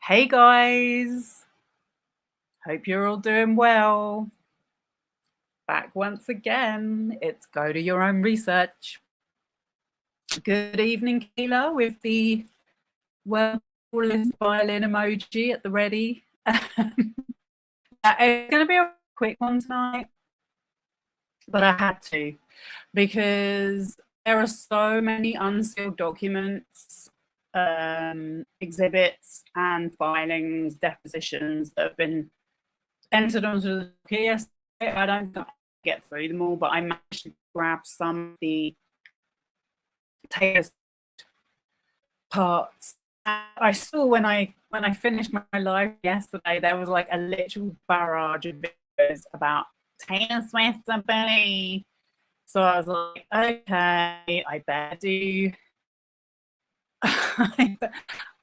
Hey guys, hope you're all doing well. Back once again, it's go to your own research. Good evening, Kayla, with the violin emoji at the ready. It's going to be a quick one tonight, but I had to because there are so many unsealed documents, exhibits, and filings, depositions that have been entered onto the PS. I don't get through them all, but I managed to grab some of the parts. I saw when I finished my live yesterday, there was like a literal barrage of videos about Taylor Swift's ability. So I was like, okay, I better do.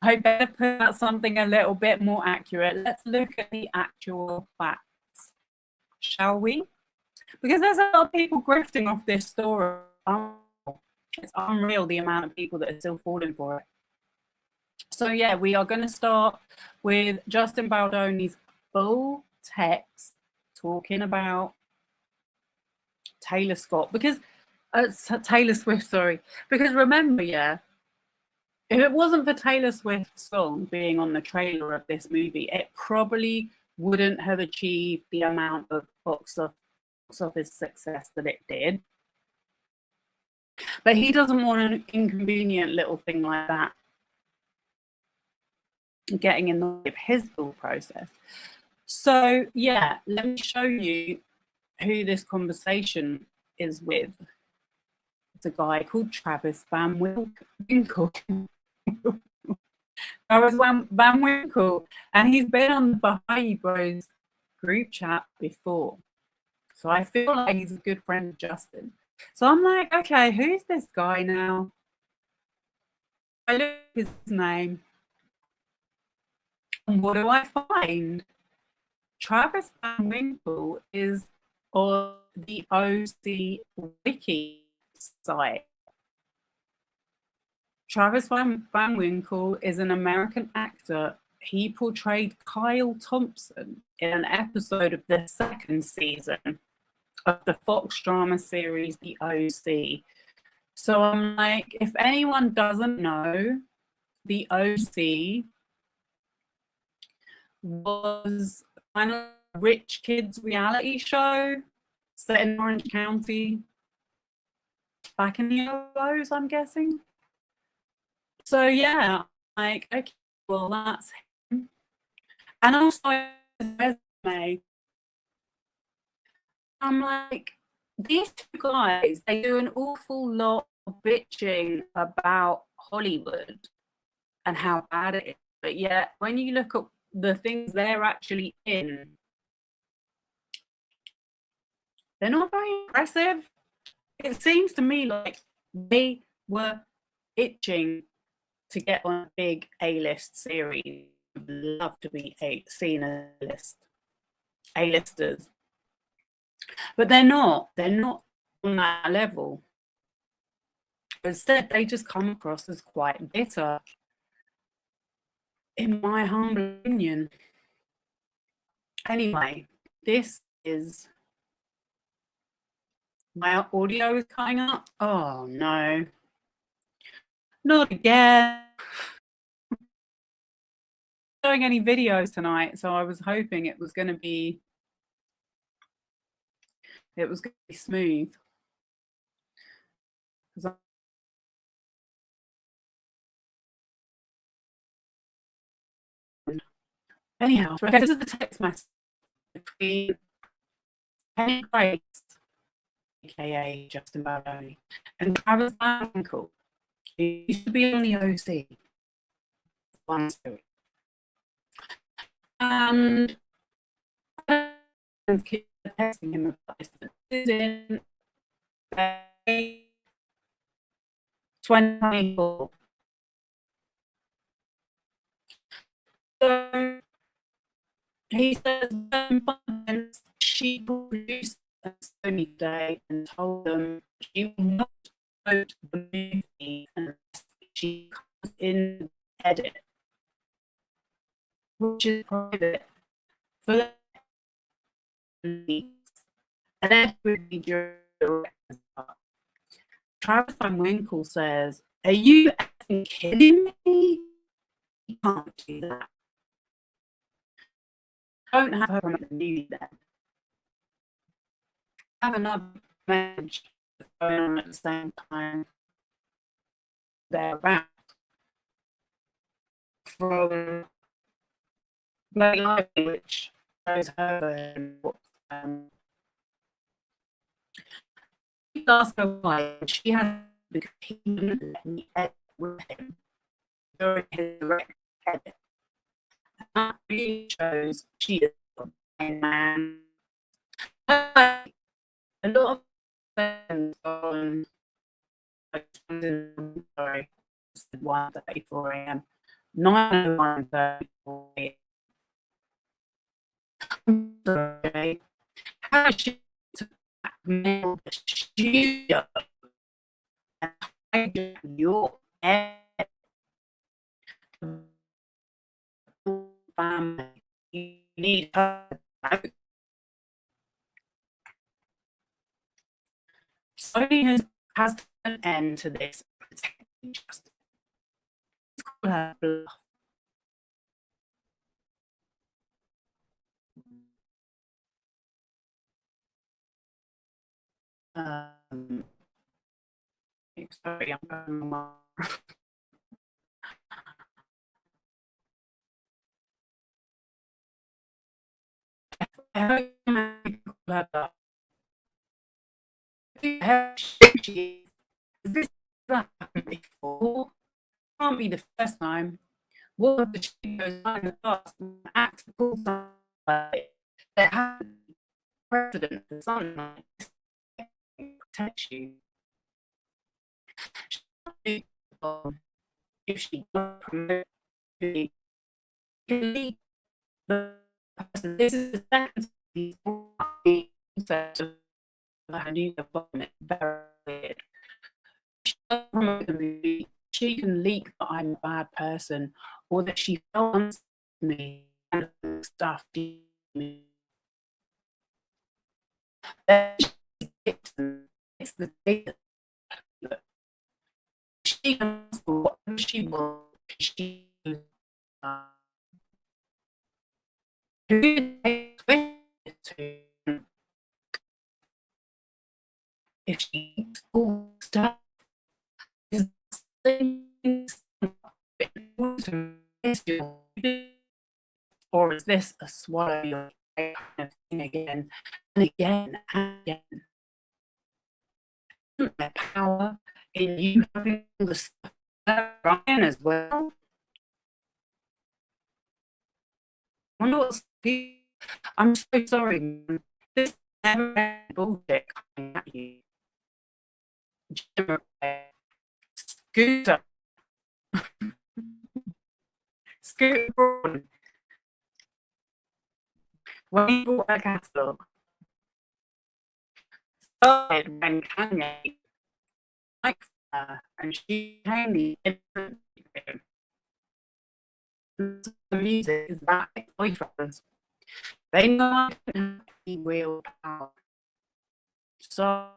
I better put out something a little bit more accurate. Let's look at the actual facts, shall we? Because there's a lot of people grifting off this story. It's unreal the amount of people that are still falling for it. So yeah, we are going to start with Justin Baldoni's full text talking about Taylor Swift, because remember, yeah, if it wasn't for Taylor Swift's song being on the trailer of this movie, it probably wouldn't have achieved the amount of box office success that it did. But he doesn't want an inconvenient little thing like that getting in the way of his thought process. So yeah, let me show you who this conversation is with. It's a guy called Travis Van Winkle. Travis Van Winkle, and he's been on the Baha'i Bros group chat before. So I feel like he's a good friend of Justin. So I'm like, okay, who's this guy now? I look at his name. And what do I find? Travis Van Winkle is on the OC Wiki site. Travis Van Winkle is an American actor. He portrayed Kyle Thompson in an episode of the second season of the Fox drama series, The OC. So I'm like, if anyone doesn't know, The OC was kind of a rich kids reality show set in Orange County back in the O's, I'm guessing. So yeah, like, okay, well, that's him. And also his resume, I'm like, these two guys, they do an awful lot of bitching about Hollywood and how bad it is. But yet, when you look at the things they're actually in, they're not very impressive. It seems to me like they were itching to get on a big A-list series. Would love to be seen as A-listers. But they're not on that level. Instead, they just come across as quite bitter, in my humble opinion. Anyway, this is... my audio is cutting up. Oh no. Not again. Showing any videos tonight, so I was hoping it was going to be smooth. Anyhow, okay, this is the text message between Penny Grace, aka Justin Baldoni, and Travis Van Winkle, who used to be on the OC. And keep texting him about this. This is in 2024. So he says, she produced a Sony day and told them she will not vote the movie unless she comes in the edit. which is private, full of leaks, allegedly during the records. Travis Van Winkle says, "Are you effing kidding me? You can't do that. Don't have her on the news then. Have another message going on at the same time they're about from Blake Lively, which shows her ask her why she has because he wouldn't let me edit with him during his direct edit. And that really shows she is a man. A lot of fans on sorry, 1:34 a.m. 9:34 a.m. Okay. How she blackmailed the studio and hijacked your family. You need her out. Sony has put an end to this protecting justice. It's called her bluff. Sorry, I'm going on. I this happened before. Can't be the first time. What if the she goes on in the past and acts for somebody that has precedent for something like this protects you? If she does promote the lead the person, this is the second I knew the bottom very weird. She doesn't promote the movie. She can leak that I'm a bad person or that she films me and stuff. It's the data. She can ask whatever she wants. She if she all stuff is or is this a swallow your kind of thing again and again and again? Isn't there power in you having all the stuff Brian as well? I wonder what's I'm so sorry. This never bullshit coming at you. Scooter. Scooter Braun. When he bought her castle, started when Kanye liked her and she came the influence him. The music is that boyfriends. They know I don't have any real power. So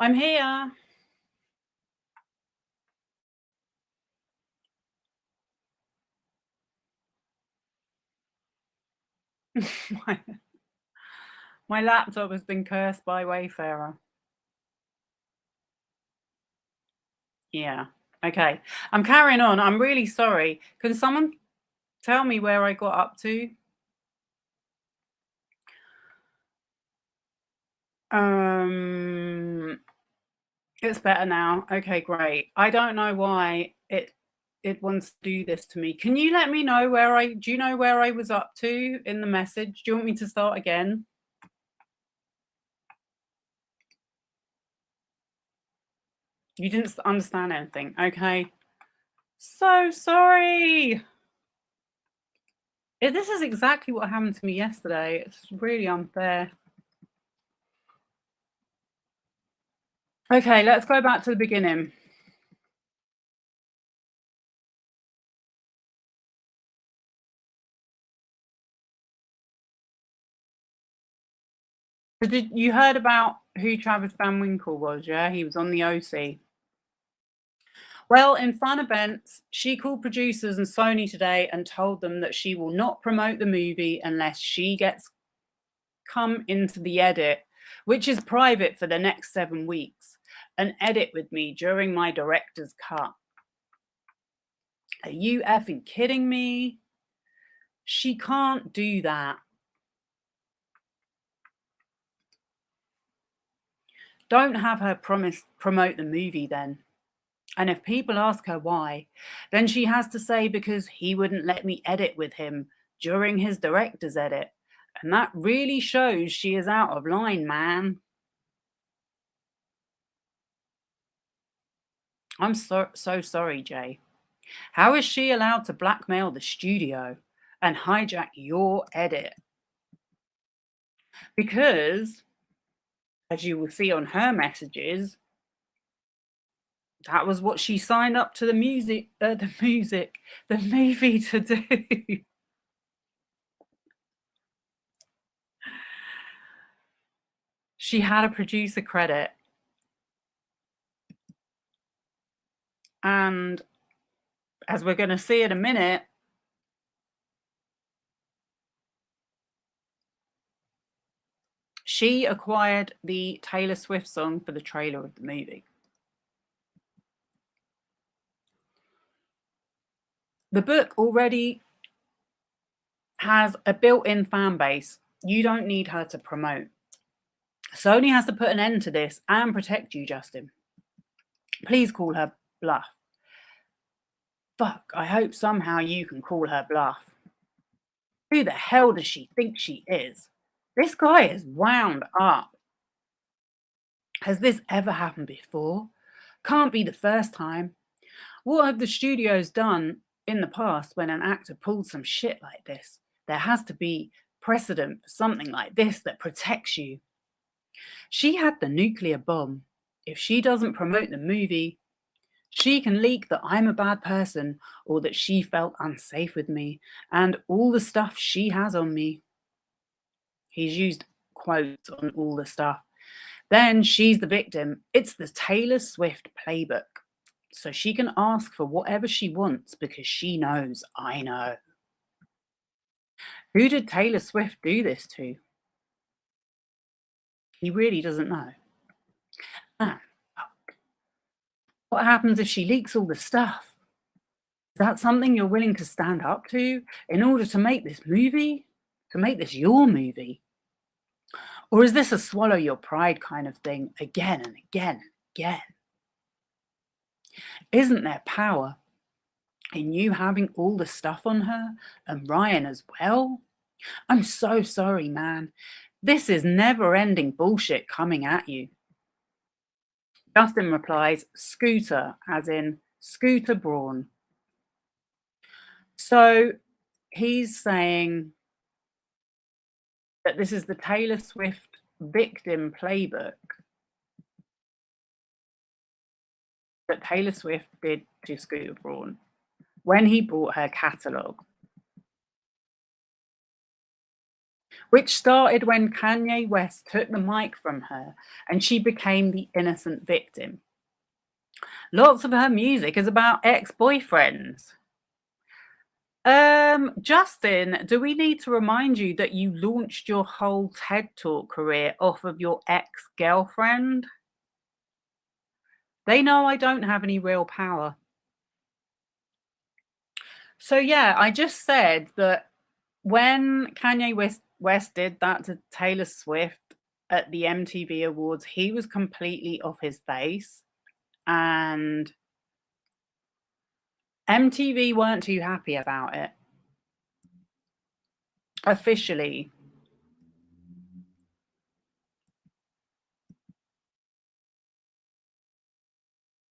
I'm here. my laptop has been cursed by Wayfarer. Yeah. Okay. I'm carrying on. I'm really sorry. Can someone tell me where I got up to? It's better now. Okay, great. I don't know why it wants to do this to me. Can you let me know do you know where I was up to in the message? Do you want me to start again? You didn't understand anything. Okay. So sorry. This is exactly what happened to me yesterday. It's really unfair. Okay, let's go back to the beginning. You heard about who Travis Van Winkle was, yeah? He was on the OC. Well, in fun events, she called producers and Sony today and told them that she will not promote the movie unless she gets come into the edit, which is private for the next 7 weeks, and edit with me during my director's cut. Are you effing kidding me? She can't do that. Don't have her promote the movie then. And if people ask her why, then she has to say because he wouldn't let me edit with him during his director's edit. And that really shows she is out of line, man. I'm so sorry, Jay. How is she allowed to blackmail the studio and hijack your edit? Because, as you will see on her messages, that was what she signed up to the movie to do. She had a producer credit. And as we're going to see in a minute, she acquired the Taylor Swift song for the trailer of the movie. The book already has a built-in fan base. You don't need her to promote. Sony has to put an end to this and protect you, Justin. Please call her bluff. Fuck, I hope somehow you can call her bluff. Who the hell does she think she is? This guy is wound up. Has this ever happened before? Can't be the first time. What have the studios done in the past when an actor pulls some shit like this? There has to be precedent for something like this that protects you. She had the nuclear bomb. If she doesn't promote the movie, she can leak that I'm a bad person or that she felt unsafe with me and all the stuff she has on me. He's used quotes on all the stuff. Then she's the victim. It's the Taylor Swift playbook. So she can ask for whatever she wants because she knows I know. Who did Taylor Swift do this to? He really doesn't know. Ah, what happens if she leaks all the stuff? Is that something you're willing to stand up to in order to make this movie? To make this your movie? Or is this a swallow your pride kind of thing again and again and again? Isn't there power in you having all the stuff on her and Ryan as well? I'm so sorry, man. This is never-ending bullshit coming at you. Justin replies, Scooter, as in Scooter Braun. So he's saying that this is the Taylor Swift victim playbook that Taylor Swift did to Scooter Braun when he bought her catalogue. which started when Kanye West took the mic from her and she became the innocent victim. Lots of her music is about ex-boyfriends. Justin, do we need to remind you that you launched your whole TED Talk career off of your ex-girlfriend? They know I don't have any real power. So yeah, I just said that when Kanye West did that to Taylor Swift at the MTV Awards, he was completely off his face, and MTV weren't too happy about it. Officially.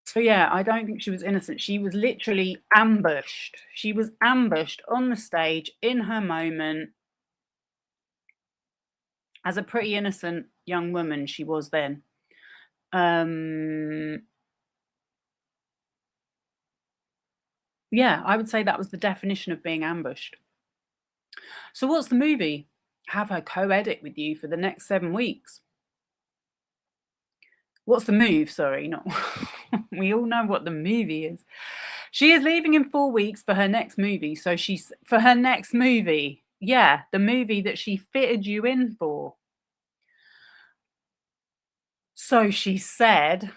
So yeah, I don't think she was innocent. She was literally ambushed. She was ambushed on the stage in her moment. As a pretty innocent young woman, she was then. Yeah, I would say that was the definition of being ambushed. So what's the movie? Have her co-edit with you for the next 7 weeks. What's the move? Sorry, not. We all know what the movie is. She is leaving in 4 weeks for her next movie. So she's for her next movie. Yeah, the movie that she fitted you in for. So she said,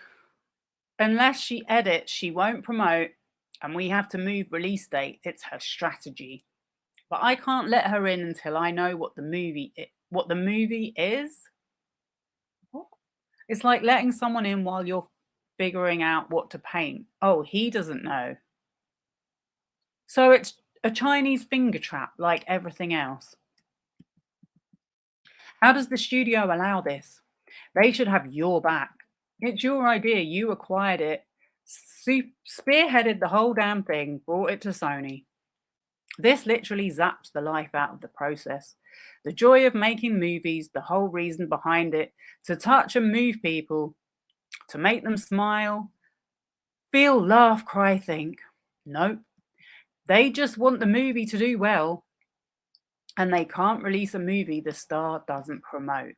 unless she edits, she won't promote, and we have to move release date. It's her strategy. But I can't let her in until I know what the movie is. What? It's like letting someone in while you're figuring out what to paint. Oh, he doesn't know. So it's a Chinese finger trap like everything else. How does the studio allow this? They should have your back. It's your idea. You acquired it, spearheaded the whole damn thing, brought it to Sony. This literally zaps the life out of the process. The joy of making movies, the whole reason behind it, to touch and move people, to make them smile, feel, laugh, cry, think. Nope. They just want the movie to do well, and they can't release a movie the star doesn't promote.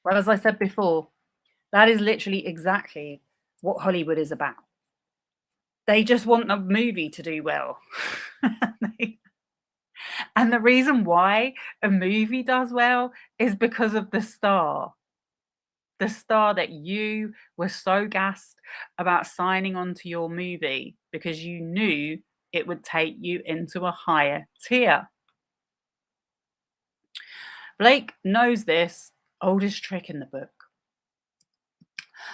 Well, as I said before, that is literally exactly what Hollywood is about. They just want the movie to do well. And the reason why a movie does well is because of the star. The star that you were so gassed about signing on to your movie because you knew it would take you into a higher tier. Blake knows this, oldest trick in the book.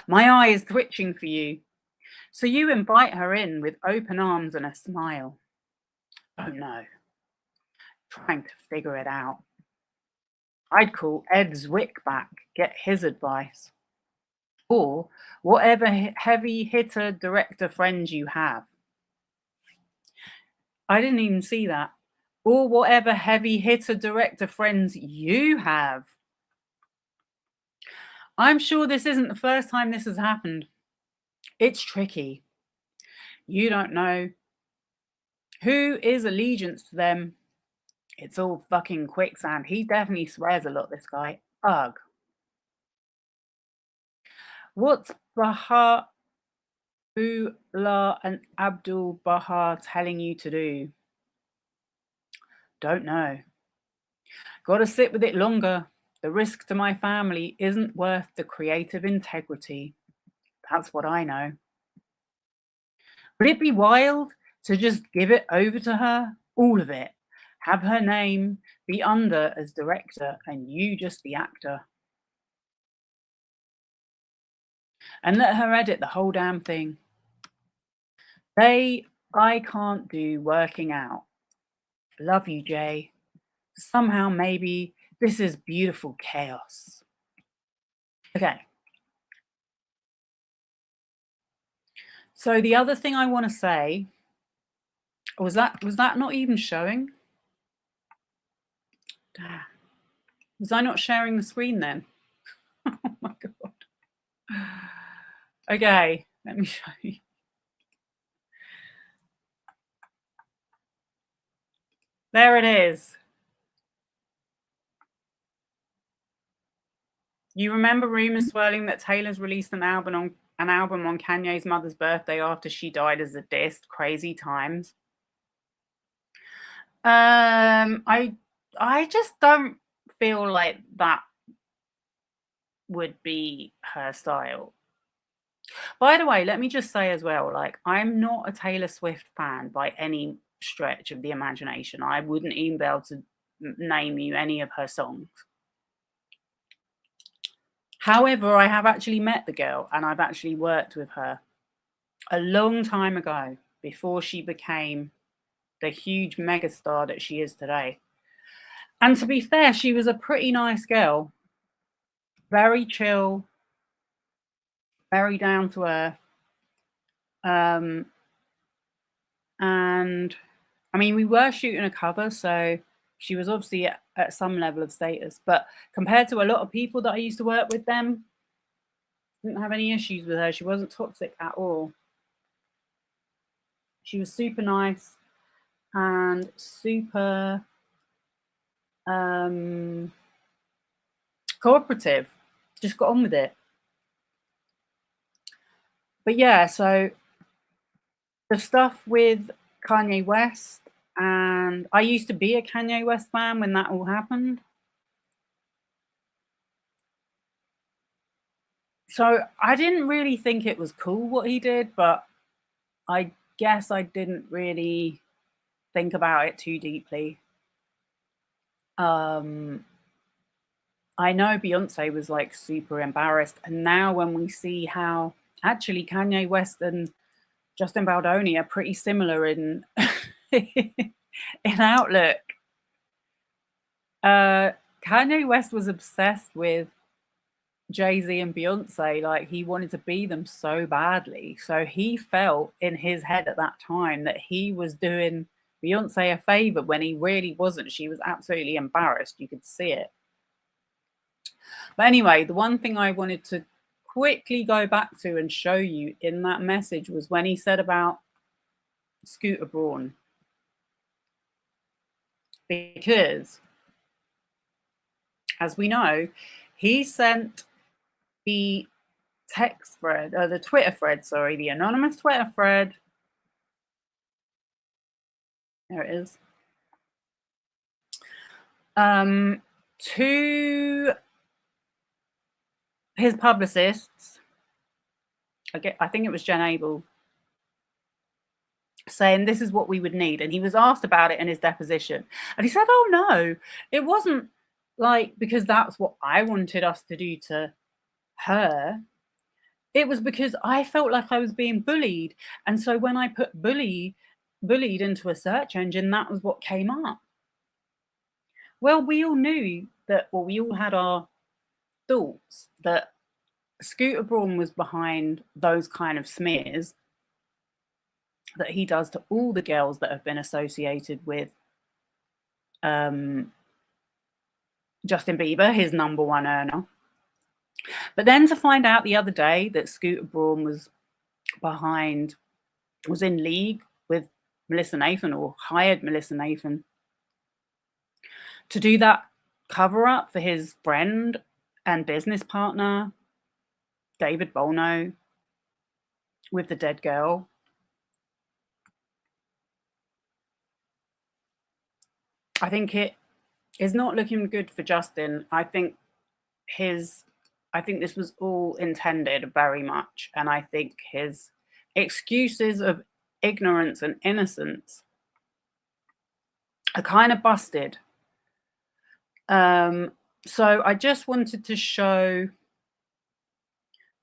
My eye is twitching for you. So you invite her in with open arms and a smile. Oh no. Trying to figure it out. I'd call Ed Zwick back, get his advice. Or whatever heavy hitter director friends you have. I didn't even see that. Or whatever heavy hitter director friends you have. I'm sure this isn't the first time this has happened. It's tricky. You don't know who is allegiance to them. It's all fucking quicksand. He definitely swears a lot, this guy. Ugh. What's Baha'u'llah and Abdul Baha telling you to do? Don't know. Gotta sit with it longer. The risk to my family isn't worth the creative integrity. That's what I know. Would it be wild to just give it over to her? All of it. Have her name be under as director and you just the actor. And let her edit the whole damn thing. I can't do working out. Love you, Jay. Somehow, maybe this is beautiful chaos. Okay. So the other thing I want to say, was that not even showing? Damn. Was I not sharing the screen then? Oh my God. Okay, let me show you. There it is. You remember rumors swirling that Taylor's released an album on Kanye's mother's birthday after she died as a disc. Crazy times. I just don't feel like that would be her style. By the way, let me just say as well, like, I'm not a Taylor Swift fan by any stretch of the imagination. I wouldn't even be able to name you any of her songs. However, I have actually met the girl and I've actually worked with her a long time ago before she became the huge megastar that she is today. And to be fair, she was a pretty nice girl, very chill, very down to earth. And I mean, we were shooting a cover, so she was obviously at some level of status. But compared to a lot of people that I used to work with, them didn't have any issues with her. She wasn't toxic at all. She was super nice and super cooperative. Just got on with it. But yeah, so the stuff with Kanye West, and I used to be a Kanye West fan when that all happened. So I didn't really think it was cool what he did, but I guess I didn't really think about it too deeply. I know Beyonce was like super embarrassed, and now when we see how actually Kanye West and Justin Baldoni are pretty similar in in outlook. Kanye West was obsessed with Jay-Z and Beyonce, like he wanted to be them so badly. So he felt in his head at that time that he was doing Beyonce a favor when he really wasn't. She was absolutely embarrassed. You could see it. But anyway, the one thing I wanted to quickly go back to and show you in that message was when he said about Scooter Braun. Because, as we know, he sent the text thread, or the Twitter thread, sorry, the anonymous Twitter thread. There it is. To his publicists, I think it was Jen Abel, saying this is what we would need. And he was asked about it in his deposition. And he said, oh no, it wasn't like because that's what I wanted us to do to her. It was because I felt like I was being bullied. And so when I put bullied into a search engine, that was what came up. Well, we all knew that, well, we all had our thoughts that Scooter Braun was behind those kind of smears that he does to all the girls that have been associated with Justin Bieber, his number one earner. But then to find out the other day that Scooter Braun was in league with Melissa Nathan, or hired Melissa Nathan to do that cover up for his friend and business partner, David Bono, with the dead girl. I think it is not looking good for Justin. I think this was all intended very much. And I think his excuses of ignorance and innocence are kind of busted. So I just wanted to show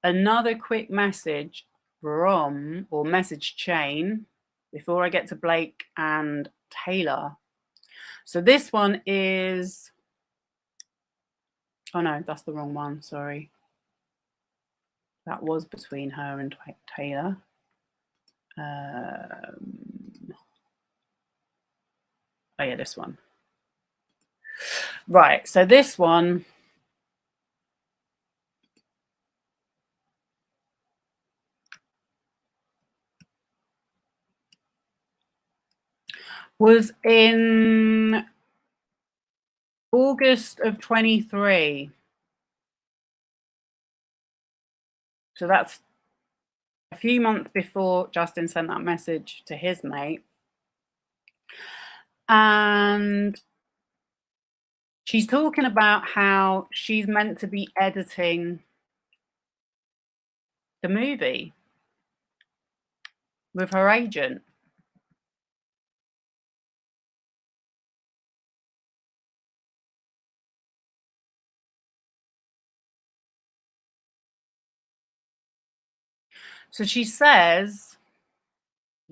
another quick message from, or message chain, before I get to Blake and Taylor. So this one is, oh no, that's the wrong one, sorry. That was between her and Taylor. Oh yeah, this one. Right, so this one was in August of 23. So that's a few months before Justin sent that message to his mate. And she's talking about how she's meant to be editing the movie with her agent. So she says,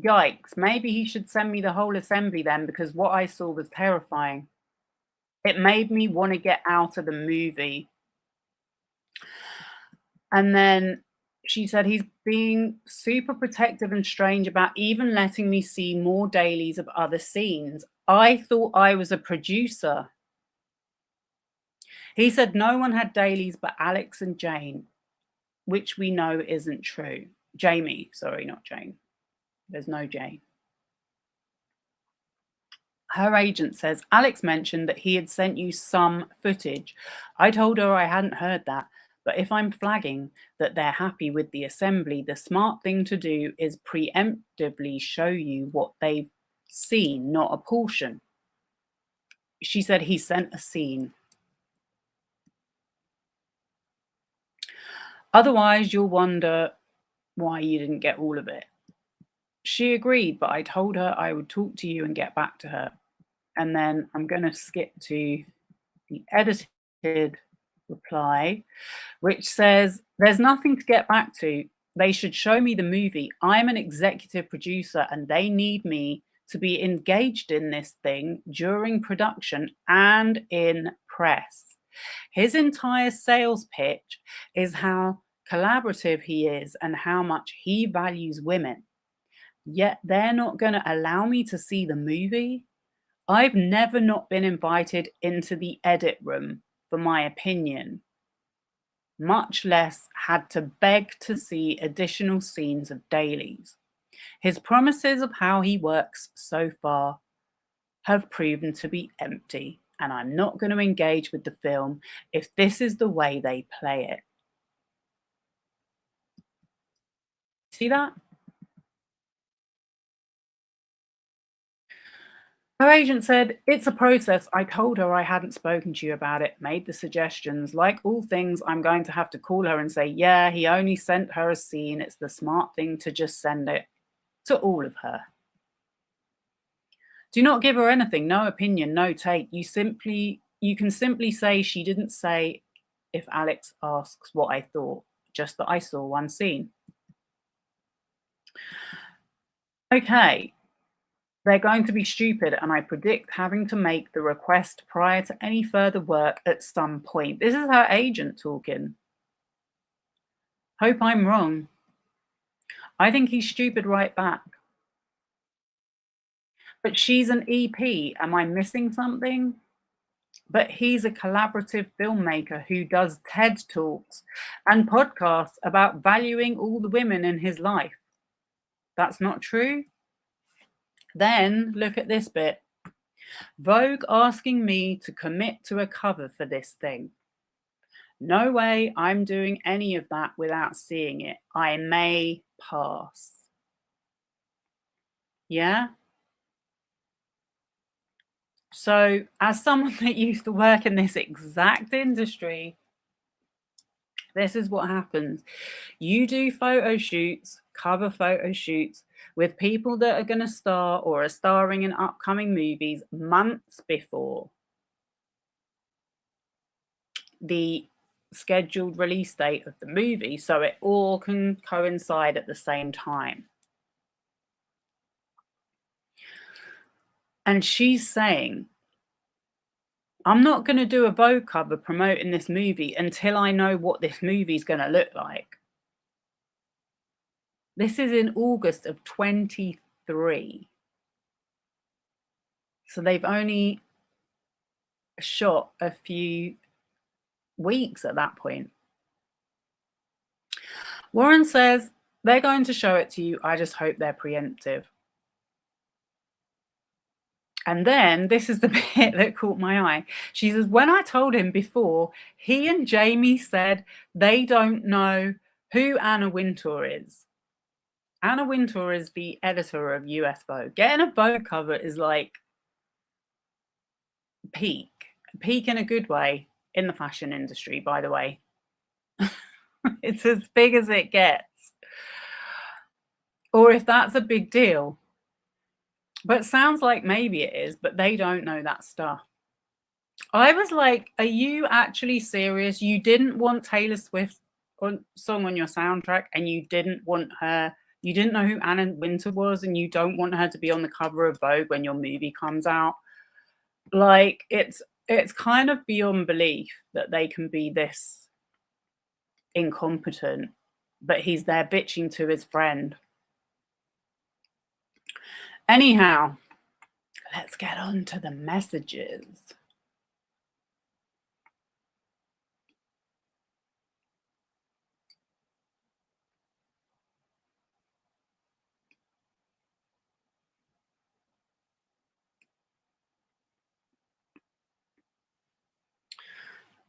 yikes, maybe he should send me the whole assembly then, because what I saw was terrifying. It made me want to get out of the movie. And then she said he's being super protective and strange about even letting me see more dailies of other scenes. I thought I was a producer. He said no one had dailies but Alex and Jane, which we know isn't true. Jamie, sorry, not Jane. There's no Jane. Her agent says Alex mentioned that he had sent you some footage. I told her I hadn't heard that, but if I'm flagging that they're happy with the assembly, the smart thing to do is preemptively show you what they've seen, not a portion. She said he sent a scene. Otherwise, you'll wonder why you didn't get all of it. She agreed, but I told her I would talk to you and get back to her. And then I'm going to skip to the edited reply, which says, there's nothing to get back to. They should show me the movie. I'm an executive producer and they need me to be engaged in this thing during production and in press. His entire sales pitch is how collaborative he is and how much he values women. Yet they're not going to allow me to see the movie. I've never not been invited into the edit room for my opinion, much less had to beg to see additional scenes of dailies. His promises of how he works so far have proven to be empty, and I'm not going to engage with the film if this is the way they play it. See that? Her agent said, it's a process. I told her I hadn't spoken to you about it, made the suggestions. Like all things, I'm going to have to call her and say, yeah, he only sent her a scene. It's the smart thing to just send it to all of her. Do not give her anything, no opinion, no take. You can simply say she didn't say if Alex asks what I thought, just that I saw one scene. Okay. They're going to be stupid, and I predict having to make the request prior to any further work at some point. This is her agent talking. Hope I'm wrong. I think he's stupid right back. But she's an EP. Am I missing something? But he's a collaborative filmmaker who does TED Talks and podcasts about valuing all the women in his life. That's not true? Then look at this bit. Vogue asking me to commit to a cover for this thing. No way I'm doing any of that without seeing it. I may pass. Yeah? So, as someone that used to work in this exact industry, this is what happens. You do photo shoots, cover photo shoots with people that are going to star or are starring in upcoming movies months before the scheduled release date of the movie, so it all can coincide at the same time. And she's saying, I'm not going to do a Vogue cover promoting this movie until I know what this movie is going to look like. This is in August of 23. So they've only shot a few weeks at that point. Warren says, they're going to show it to you. I just hope they're preemptive. And then this is the bit that caught my eye. She says, when I told him before, he and Jamie said they don't know who Anna Wintour is. Anna Wintour is the editor of US Vogue. Getting a Vogue cover is like peak in a good way in the fashion industry, by the way. It's as big as it gets. Or if that's a big deal. But it sounds like maybe it is, but they don't know that stuff. I was like, are you actually serious? You didn't want Taylor Swift song on your soundtrack, and you didn't want her, you didn't know who Anna Wintour was, and you don't want her to be on the cover of Vogue when your movie comes out. Like, it's kind of beyond belief that they can be this incompetent, but he's there bitching to his friend. Anyhow, let's get on to the messages.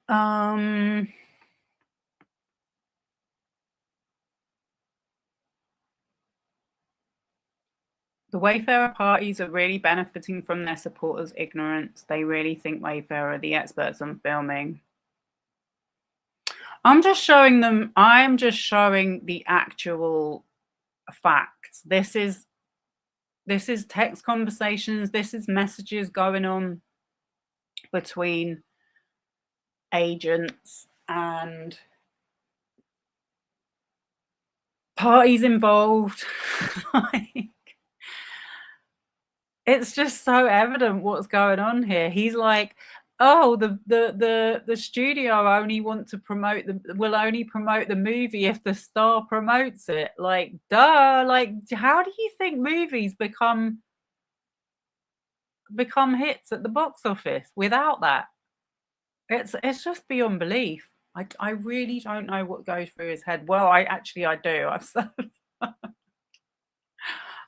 The Wayfarer parties are really benefiting from their supporters' ignorance. They really think Wayfarer are the experts on filming. I'm just showing the actual facts. This is text conversations. This is messages going on between agents and parties involved. Like, it's just so evident what's going on here. He's like, oh, the studio will only promote the movie if the star promotes it. Like, duh. Like, how do you think movies become hits at the box office without that? It's just beyond belief. I really don't know what goes through his head. Well, I do.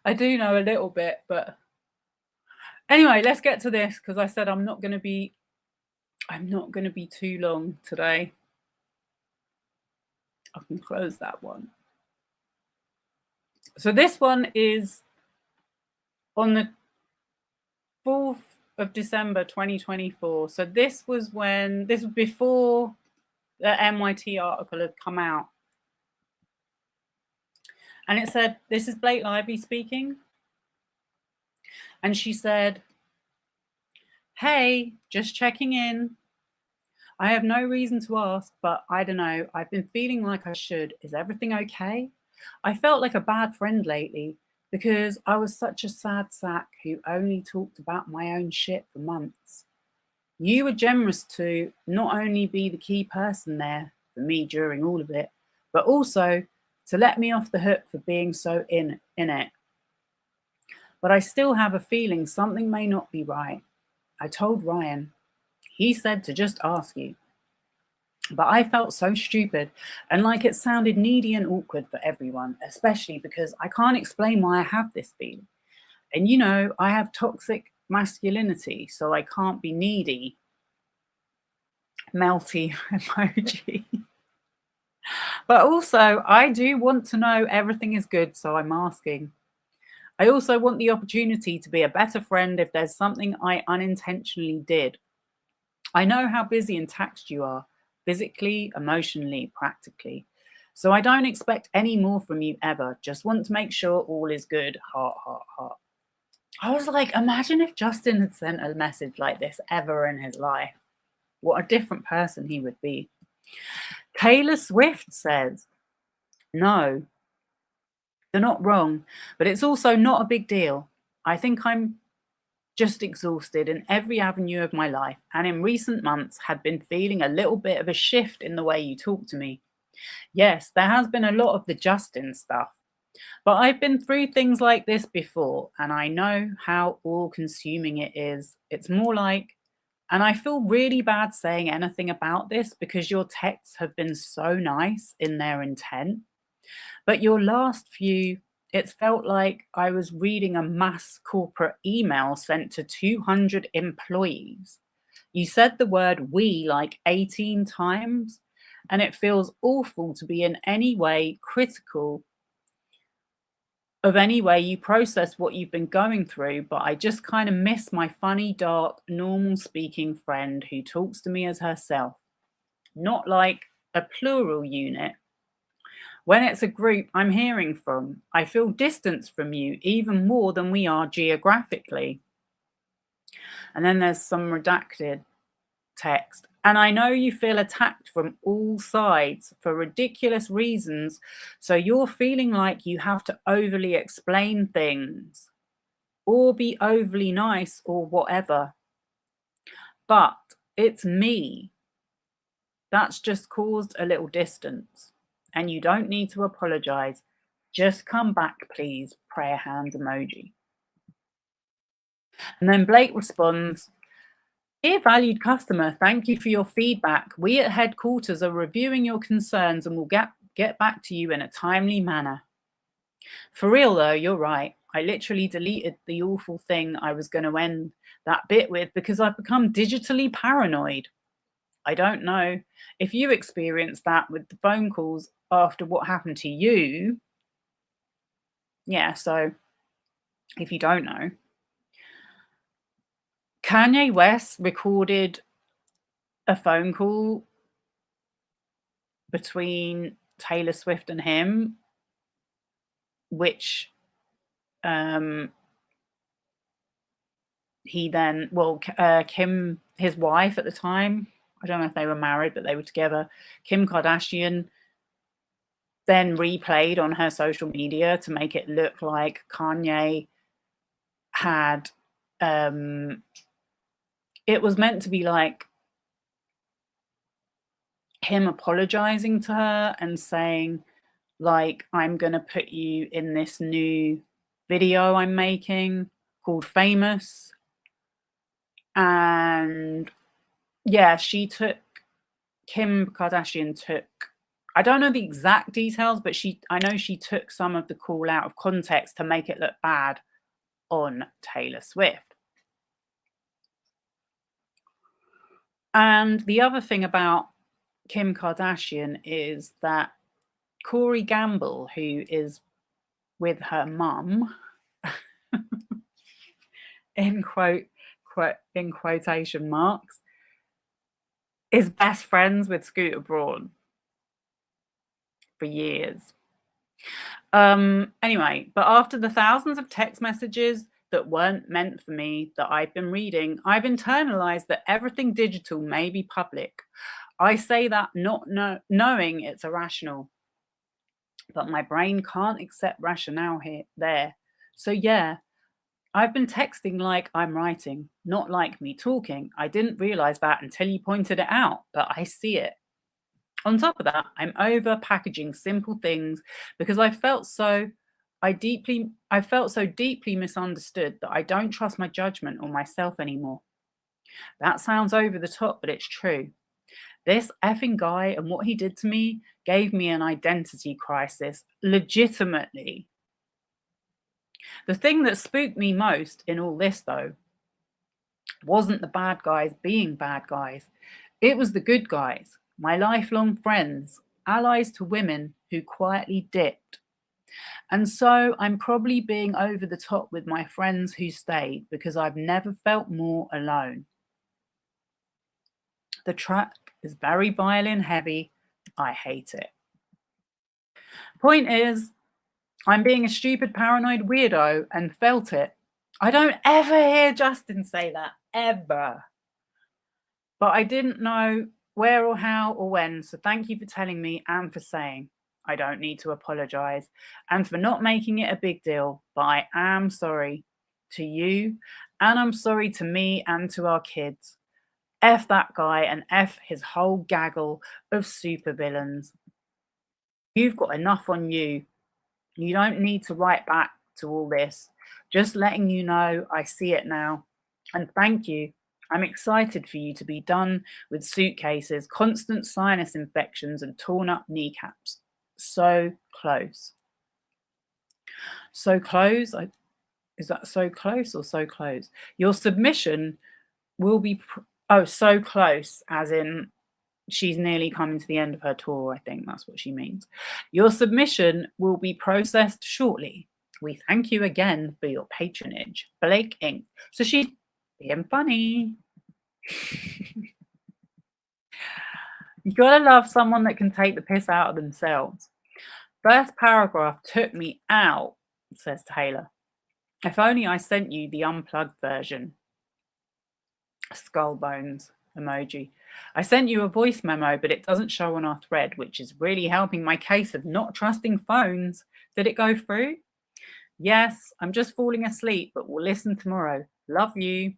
I do know a little bit, but anyway, let's get to this, because I said I'm not going to be too long today. I can close that one. So this one is on the 4th of December 2024. So this was before the NYT article had come out. And it said, this is Blake Lively speaking. And she said, hey, just checking in. I have no reason to ask, but I don't know. I've been feeling like I should. Is everything okay? I felt like a bad friend lately because I was such a sad sack who only talked about my own shit for months. You were generous to not only be the key person there for me during all of it, but also to let me off the hook for being so in it. But I still have a feeling something may not be right. I told Ryan. He said to just ask you. But I felt so stupid and like it sounded needy and awkward for everyone, especially because I can't explain why I have this feeling. And you know, I have toxic masculinity, so I can't be needy. Melty emoji. But also, I do want to know everything is good, so I'm asking. I also want the opportunity to be a better friend if there's something I unintentionally did. I know how busy and taxed you are, physically, emotionally, practically. So I don't expect any more from you ever. Just want to make sure all is good. Heart, heart, heart. I was like, imagine if Justin had sent a message like this ever in his life. What a different person he would be. Taylor Swift says, no, they're not wrong, but it's also not a big deal. I think I'm just exhausted in every avenue of my life, and in recent months had been feeling a little bit of a shift in the way you talk to me. Yes, there has been a lot of the Justin stuff, but I've been through things like this before, and I know how all-consuming it is. It's more like, and I feel really bad saying anything about this because your texts have been so nice in their intent, but your last few, it's felt like I was reading a mass corporate email sent to 200 employees. You said the word we like 18 times, And it feels awful to be in any way critical of any way you process what you've been going through, but I just kind of miss my funny, dark, normal speaking friend who talks to me as herself, not like a plural unit. When it's a group I'm hearing from, I feel distance from you even more than we are geographically. And then there's some redacted text. And I know you feel attacked from all sides for ridiculous reasons, so you're feeling like you have to overly explain things or be overly nice or whatever. But it's me. That's just caused a little distance. And you don't need to apologize. Just come back, please. Prayer hands emoji. And then Blake responds, "Dear valued customer, thank you for your feedback. We at headquarters are reviewing your concerns and will get back to you in a timely manner." For real though, you're right. I literally deleted the awful thing I was going to end that bit with because I've become digitally paranoid. I don't know if you experienced that with the phone calls after what happened to you. Yeah, so if you don't know, Kanye West recorded a phone call between Taylor Swift and him, which he then, Kim, his wife at the time, I don't know if they were married, but they were together, Kim Kardashian then replayed on her social media to make it look like Kanye had, it was meant to be like him apologizing to her and saying, like, I'm going to put you in this new video I'm making called Famous. And yeah, Kim Kardashian took, I don't know the exact details, but I know she took some of the call out of context to make it look bad on Taylor Swift. And the other thing about Kim Kardashian is that Corey Gamble, who is with her mum, in quotation marks, is best friends with Scooter Braun for years. Anyway, but after the thousands of text messages that weren't meant for me that I've been reading, I've internalized that everything digital may be public. I say that not knowing it's irrational, but my brain can't accept rationale there. So yeah, I've been texting like I'm writing, not like me talking. I didn't realize that until you pointed it out, but I see it. On top of that, I'm over packaging simple things because I felt so deeply misunderstood that I don't trust my judgment or myself anymore. That sounds over the top, but it's true. This effing guy and what he did to me gave me an identity crisis, legitimately. The thing that spooked me most in all this, though, wasn't the bad guys being bad guys. It was the good guys, my lifelong friends, allies to women who quietly dipped. And so I'm probably being over the top with my friends who stayed because I've never felt more alone. The track is very violin heavy. I hate it. Point is, I'm being a stupid paranoid weirdo and felt it. I don't ever hear Justin say that, ever. But I didn't know where or how or when, so thank you for telling me and for saying. I don't need to apologize and for not making it a big deal, but I am sorry to you and I'm sorry to me and to our kids. F that guy and F his whole gaggle of supervillains. You've got enough on you. You don't need to write back to all this. Just letting you know I see it now. And thank you. I'm excited for you to be done with suitcases, constant sinus infections, and torn up kneecaps. So close. So close? Is that so close or so close? Your submission will be... so close, as in she's nearly coming to the end of her tour. I think that's what she means. Your submission will be processed shortly. We thank you again for your patronage. Blake Inc. So she's being funny. You gotta love someone that can take the piss out of themselves. First paragraph took me out, says Taylor. If only I sent you the unplugged version. Skull bones emoji. I sent you a voice memo, but it doesn't show on our thread, which is really helping my case of not trusting phones. Did it go through? Yes, I'm just falling asleep, but we'll listen tomorrow. Love you.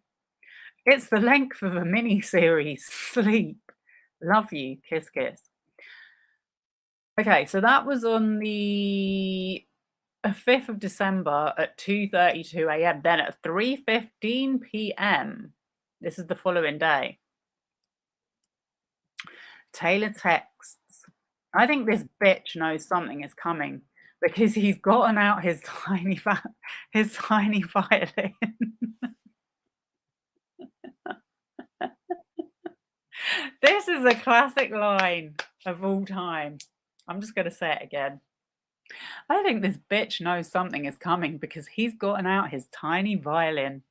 It's the length of a mini series. Sleep. Love you. Kiss, kiss. Okay, so that was on the 5th of December at 2:32 a.m. Then at 3:15 p.m., this is the following day, Taylor texts, I think this bitch knows something is coming because he's gotten out his tiny violin. This is a classic line of all time. I'm just going to say it again. I think this bitch knows something is coming because he's gotten out his tiny violin.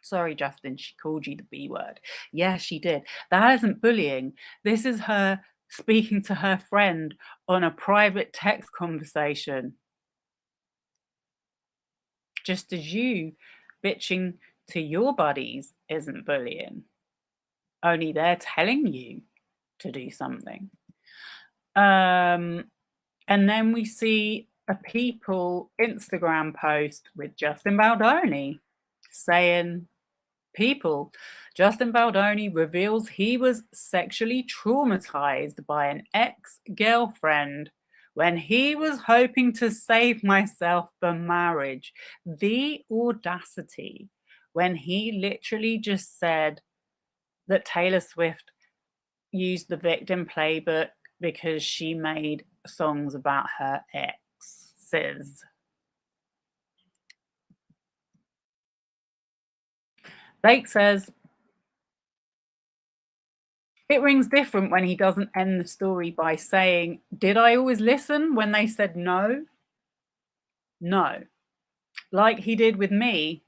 Sorry, Justin, she called you the B word. Yeah, she did. That isn't bullying. This is her speaking to her friend on a private text conversation. Just as you bitching to your buddies isn't bullying. Only they're telling you to do something. And then we see a People Instagram post with Justin Baldoni saying, People, Justin Baldoni reveals he was sexually traumatized by an ex-girlfriend when he was hoping to save myself for marriage. The audacity when he literally just said that Taylor Swift used the victim playbook because she made songs about her exes. Blake says, it rings different when he doesn't end the story by saying, did I always listen when they said no? No. Like he did with me,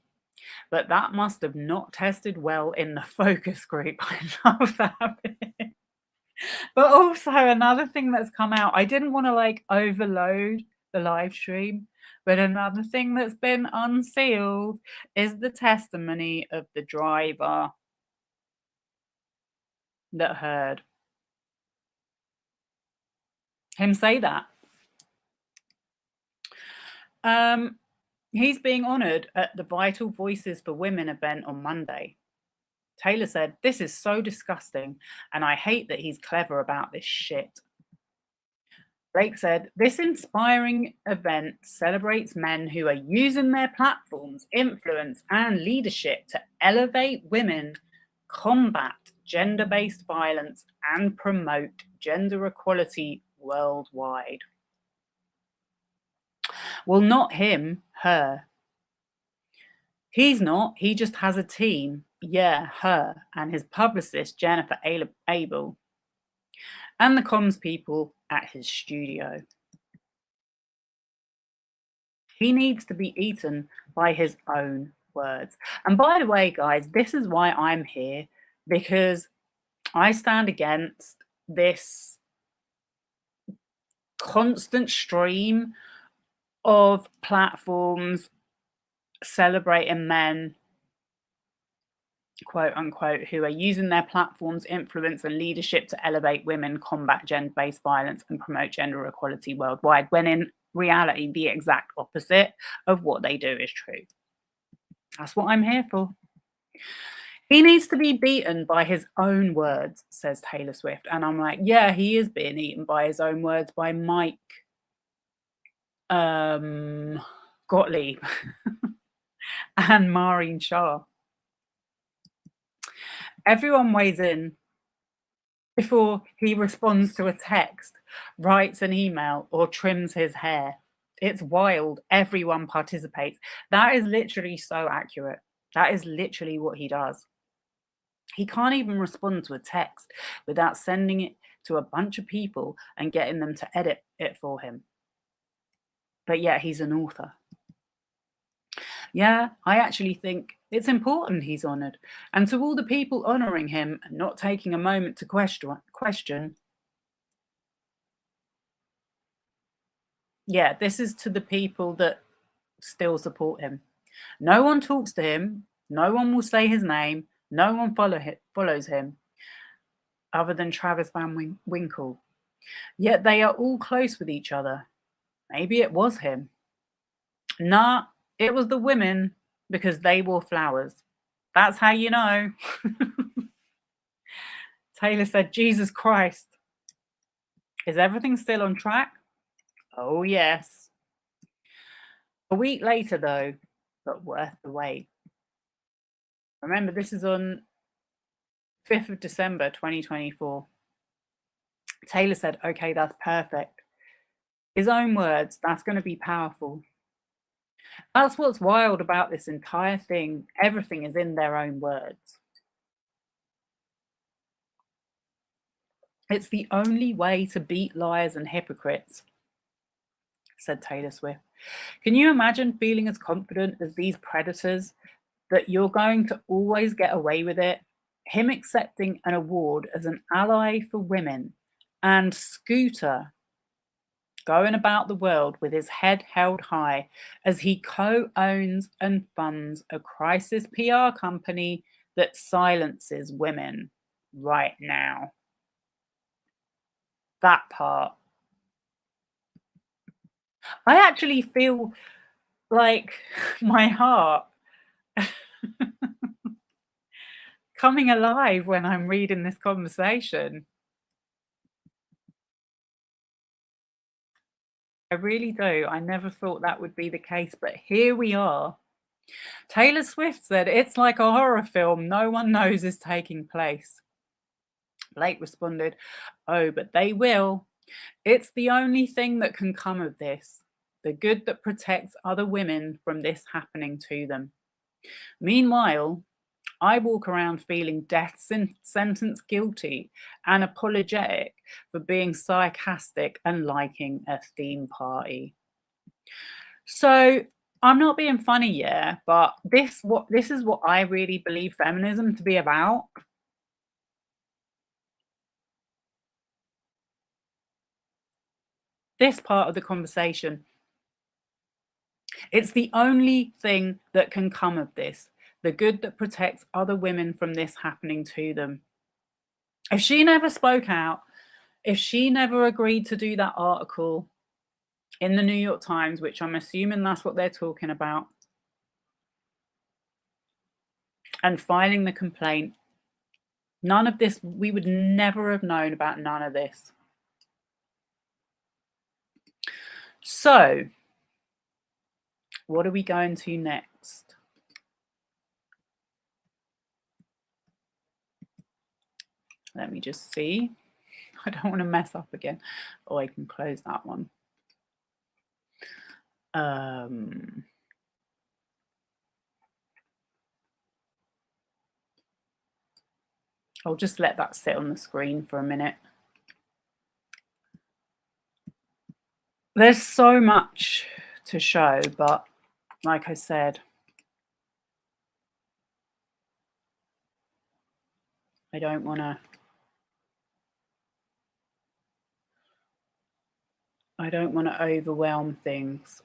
but that must have not tested well in the focus group. I love that bit. But also another thing that's come out, I didn't want to like overload the live stream, but another thing that's been unsealed is the testimony of the driver that heard him say that. He's being honoured at the Vital Voices for Women event on Monday. Taylor said, this is so disgusting, and I hate that he's clever about this shit. Blake said, this inspiring event celebrates men who are using their platforms, influence, and leadership to elevate women, combat gender-based violence, and promote gender equality worldwide. Well, not him, her. He's not. He just has a team. Yeah, her and his publicist, Jennifer Abel, and the comms people at his studio. He needs to be eaten by his own words. And by the way, guys, this is why I'm here, because I stand against this constant stream of platforms celebrating men, quote unquote, who are using their platforms, influence, and leadership to elevate women, combat gender-based violence, and promote gender equality worldwide, when in reality, the exact opposite of what they do is true. That's what I'm here for. He needs to be beaten by his own words, says Taylor Swift. And I'm like, yeah, he is being eaten by his own words by Mike Gottlieb and Maureen Shah. Everyone weighs in before he responds to a text, writes an email, or trims his hair. It's wild. Everyone participates. That is literally so accurate. That is literally what he does. He can't even respond to a text without sending it to a bunch of people and getting them to edit it for him. But yet he's an author. Yeah, I actually think it's important he's honoured. And to all the people honouring him and not taking a moment to question, yeah, this is to the people that still support him. No one talks to him. No one will say his name. No one follows him other than Travis Van Winkle. Yet they are all close with each other. Maybe it was him. Nah, it was the women because they wore flowers. That's how you know. Taylor said, Jesus Christ. Is everything still on track? Oh, yes. A week later, though, but worth the wait. Remember, this is on 5th of December, 2024. Taylor said, okay, that's perfect. His own words, that's going to be powerful. That's what's wild about this entire thing. Everything is in their own words. It's the only way to beat liars and hypocrites, said Taylor Swift. Can you imagine feeling as confident as these predators that you're going to always get away with it? Him accepting an award as an ally for women, and Scooter going about the world with his head held high as he co-owns and funds a crisis PR company that silences women right now. That part. I actually feel like my heart coming alive when I'm reading this conversation. I really do. I never thought that would be the case, but here we are. Taylor Swift said, it's like a horror film no one knows is taking place. Blake responded, oh, but they will. It's the only thing that can come of this, the good that protects other women from this happening to them. Meanwhile, I walk around feeling death sentence guilty and apologetic for being sarcastic and liking a theme party. So I'm not being funny, yeah, but this is what I really believe feminism to be about. This part of the conversation. It's the only thing that can come of this, the good that protects other women from this happening to them. If she never spoke out, if she never agreed to do that article in the New York Times, which I'm assuming that's what they're talking about, and filing the complaint, none of this, we would never have known about none of this. So, what are we going to next? Let me just see. I don't want to mess up again. Oh, I can close that one. I'll just let that sit on the screen for a minute. There's so much to show, but like I said, I don't want to overwhelm things.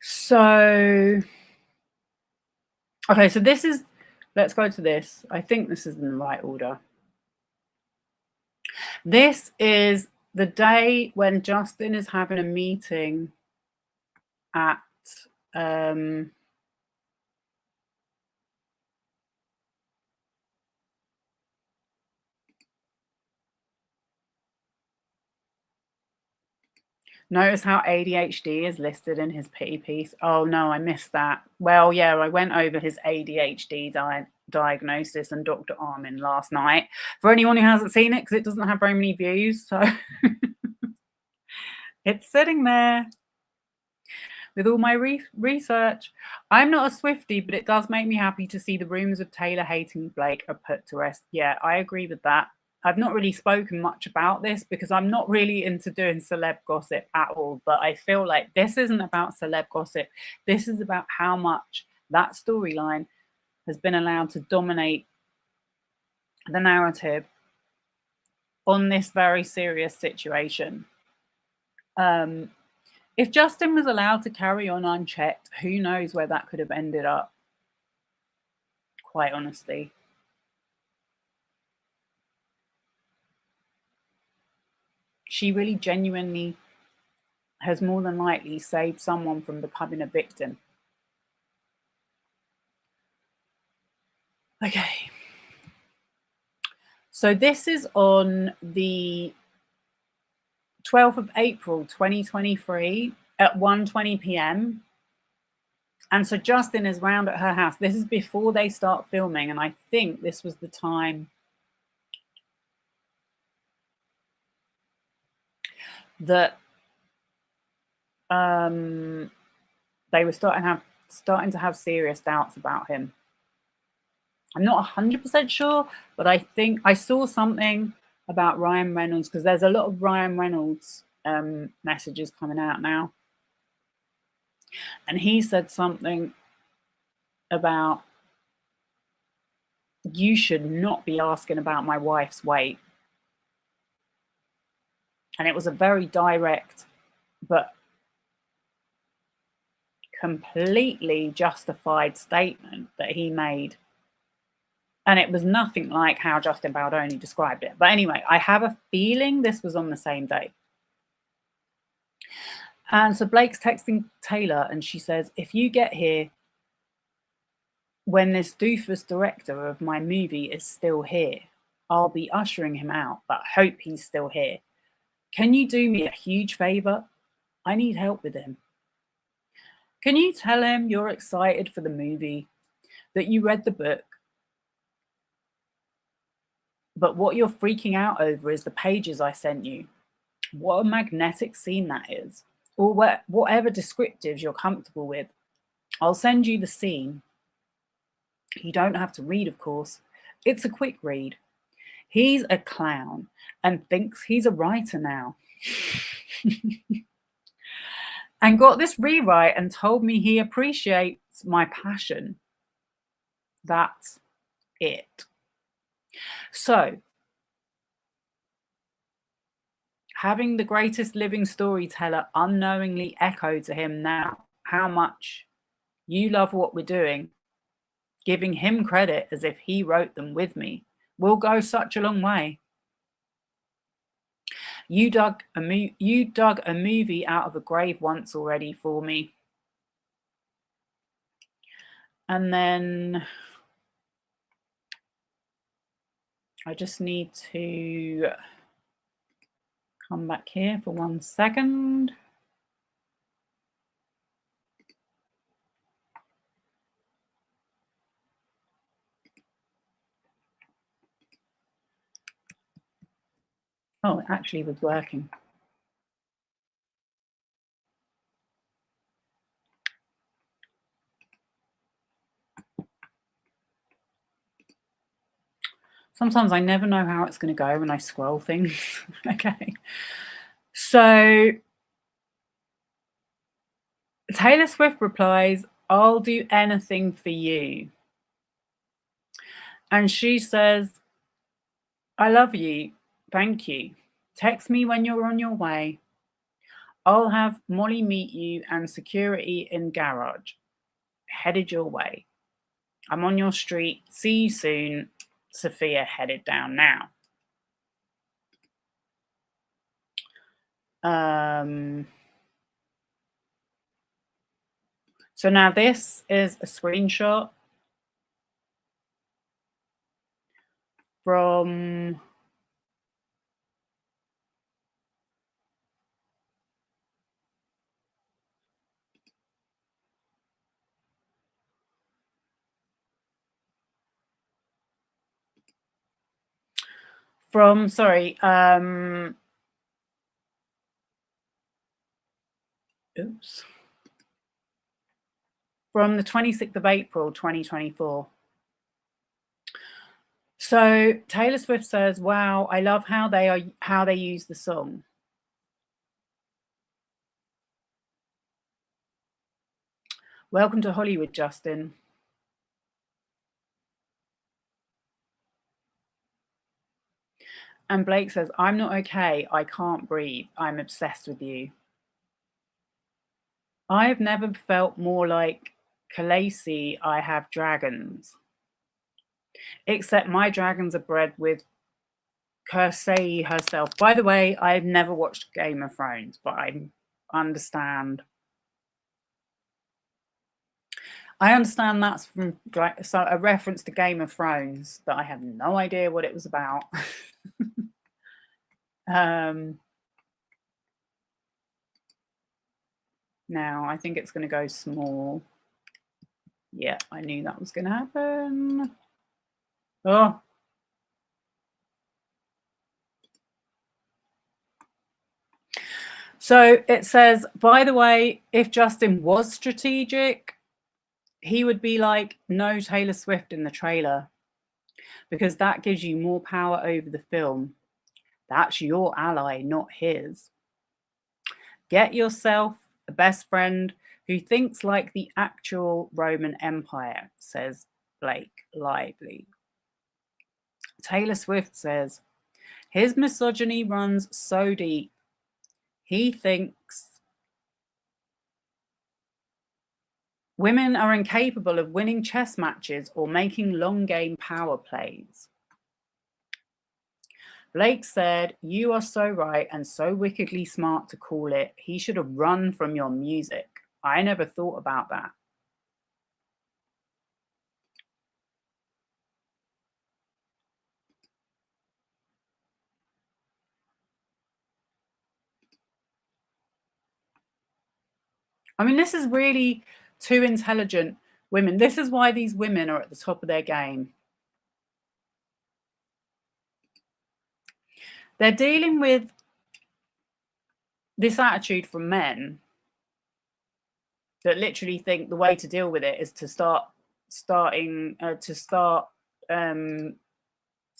So, okay, so this is, let's go to this. I think this is in the right order. This is the day when Justin is having a meeting at notice how ADHD is listed in his pity piece. Oh no, I missed that. Well, yeah, I went over his ADHD diagnosis and Dr. Armin last night. For anyone who hasn't seen it, because it doesn't have very many views, so it's sitting there. with all my research. I'm not a Swiftie, but it does make me happy to see the rumours of Taylor hating Blake are put to rest. Yeah, I agree with that. I've not really spoken much about this because I'm not really into doing celeb gossip at all, but I feel like this isn't about celeb gossip. This is about how much that storyline has been allowed to dominate the narrative on this very serious situation. If Justin was allowed to carry on unchecked, who knows where that could have ended up, quite honestly. She really genuinely has more than likely saved someone from becoming a victim. Okay. So this is on the 12th of April, 2023 at 1:20 p.m. And so Justin is round at her house. This is before they start filming. And I think this was the time that they were starting to have serious doubts about him. I'm not 100% sure, but I think I saw something about Ryan Reynolds, because there's a lot of Ryan Reynolds messages coming out now. And he said something about, you should not be asking about my wife's weight. And it was a very direct but completely justified statement that he made. And it was nothing like how Justin Baldoni described it. But anyway, I have a feeling this was on the same day. And so Blake's texting Taylor and she says, if you get here when this doofus director of my movie is still here, I'll be ushering him out, but hope he's still here. Can you do me a huge favor? I need help with him. Can you tell him you're excited for the movie, that you read the book, but what you're freaking out over is the pages I sent you? What a magnetic scene that is. Or whatever descriptives you're comfortable with. I'll send you the scene. You don't have to read, of course. It's a quick read. He's a clown and thinks he's a writer now. And got this rewrite and told me he appreciates my passion. That's it. So, having the greatest living storyteller unknowingly echo to him now how much you love what we're doing, giving him credit as if he wrote them with me, will go such a long way. You dug a movie out of a grave once already for me. And then I just need to come back here for 1 second. Oh, it actually was working. Sometimes I never know how it's going to go when I scroll things. Okay. So Taylor Swift replies, I'll do anything for you. And she says, I love you. Thank you. Text me when you're on your way. I'll have Molly meet you and security in garage. Headed your way. I'm on your street. See you soon. Sophia headed down now. So now this is a screenshot from sorry, oops. from the 26th of April, 2024. So Taylor Swift says, "Wow, I love how they use the song." Welcome to Hollywood, Justin. And Blake says, "I'm not okay. I can't breathe. I'm obsessed with you." I've never felt more like Khaleesi. I have dragons. Except my dragons are bred with Cersei herself. By the way, I've never watched Game of Thrones, but I understand. I understand that's from a reference to Game of Thrones, but I have no idea what it was about. Now, I think it's going to go small. Yeah, I knew that was going to happen. Oh. So it says, by the way, if Justin was strategic, he would be like, no Taylor Swift in the trailer, because that gives you more power over the film. That's your ally, not his. Get yourself a best friend who thinks like the actual Roman Empire, says Blake Lively. Taylor Swift says, his misogyny runs so deep. He thinks women are incapable of winning chess matches or making long game power plays. Blake said, you are so right and so wickedly smart to call it. He should have run from your music. I never thought about that. I mean, this is really two intelligent women. This is why these women are at the top of their game. They're dealing with this attitude from men that literally think the way to deal with it is to start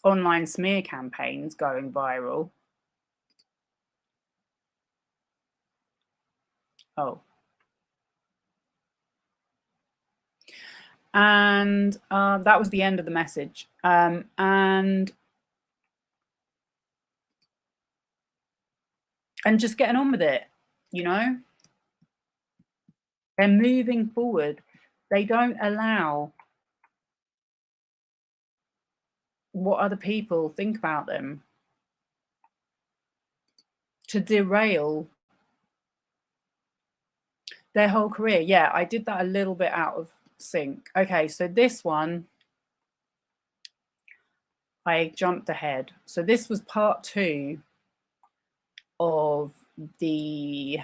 online smear campaigns going viral. Oh. And that was the end of the message. And just getting on with it, you know? They're moving forward. They don't allow what other people think about them to derail their whole career. Yeah, I did that a little bit out of sync. Okay, so this one, I jumped ahead. So this was part 2 of the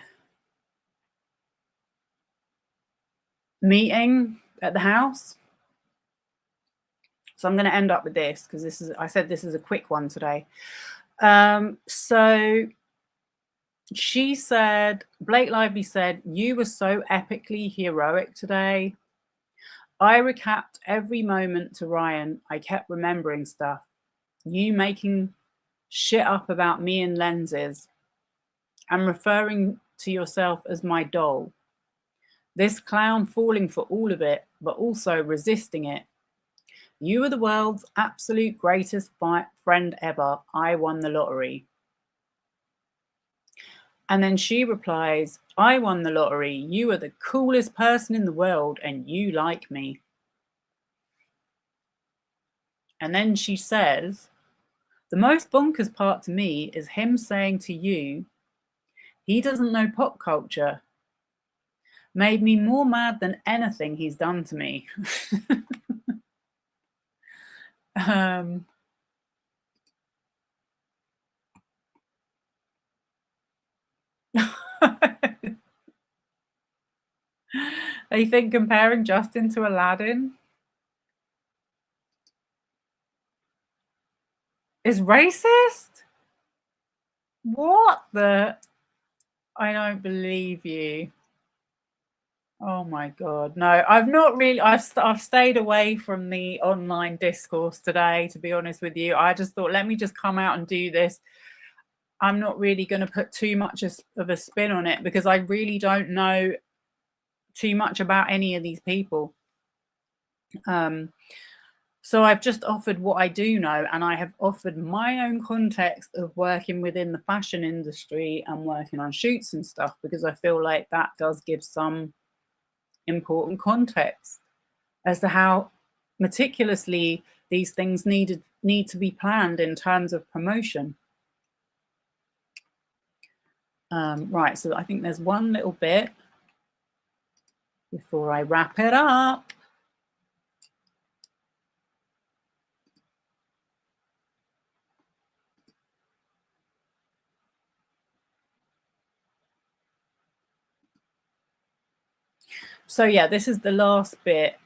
meeting at the house. So I'm going to end up with this because I said this is a quick one today. So she said, Blake Lively said, you were so epically heroic today. I recapped every moment to Ryan. I kept remembering stuff. You making shit up about me and lenses and referring to yourself as my doll. This clown falling for all of it, but also resisting it. You are the world's absolute greatest friend ever. I won the lottery. And then she replies, I won the lottery. You are the coolest person in the world and you like me. And then she says, the most bonkers part to me is him saying to you, he doesn't know pop culture. Made me more mad than anything he's done to me. They think comparing Justin to Aladdin is racist? What the? I don't believe you. Oh my God. No, I've not really, I've stayed away from the online discourse today, to be honest with you. I just thought, let me just come out and do this. I'm not really going to put too much of a spin on it because I really don't know too much about any of these people. So I've just offered what I do know, and I have offered my own context of working within the fashion industry and working on shoots and stuff, because I feel like that does give some important context as to how meticulously these things need to be planned in terms of promotion. Right, so I think there's one little bit before I wrap it up. So yeah, this is the last bit.